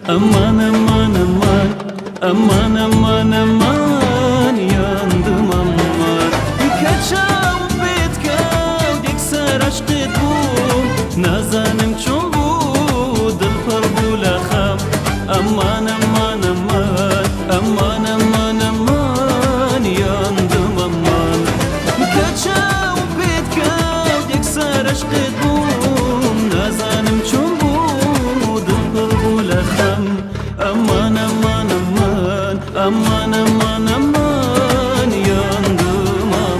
Aman aman aman, aman aman aman, yandım aman. Kaçav betkav dekser aşkı bu, nazanım çon bu, dil par bu lakham. Aman aman aman, aman aman aman, yandım aman. Kaçav betkav dekser aşkı bu, nazanım çon bu, dil par bu lakham. Aman aman aman, aman aman aman, yandım aman.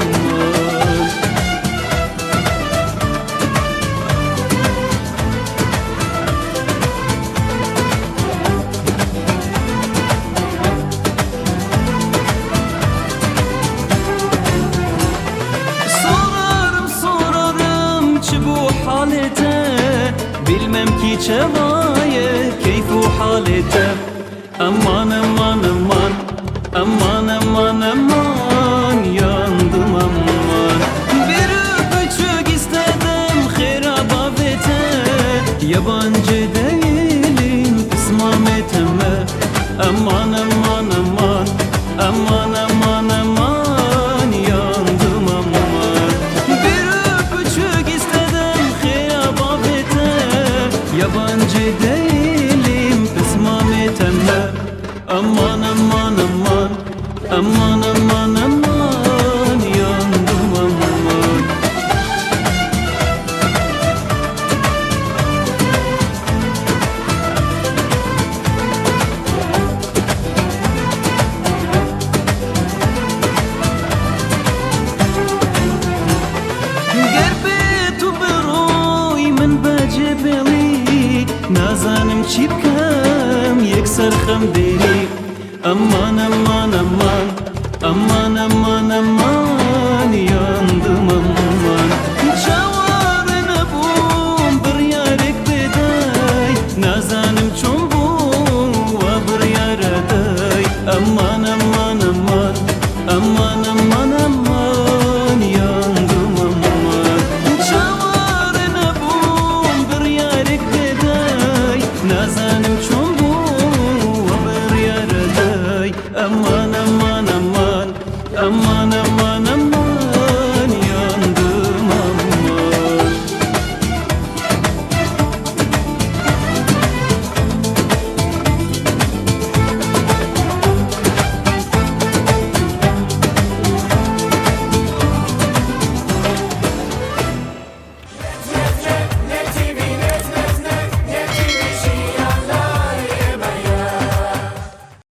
Sorarım ki bu halete, bilmem ki çevaye keyfu halete. Aman aman aman, aman aman aman, yandım aman. Bir öpücük istedim xerabavete, yabancı değilim kısmetime. Aman aman aman, aman aman aman, yandım aman. Bir öpücük istedim xerabavete, yabancı değilim kısmetime. Aman aman aman, aman aman aman, yandım aman. Gerbe tu beroy min bacebeli, nazanım çipkam yekser xam deli. Aman aman aman, aman aman aman, yandım aman. Çavarına bum bir yarek beday, nazanım çon bu ve bir yaraday. Aman aman aman, aman aman aman, yandım aman. Çavarına bum bir yarek beday, nazanım çon bu ve bir yaraday. Aman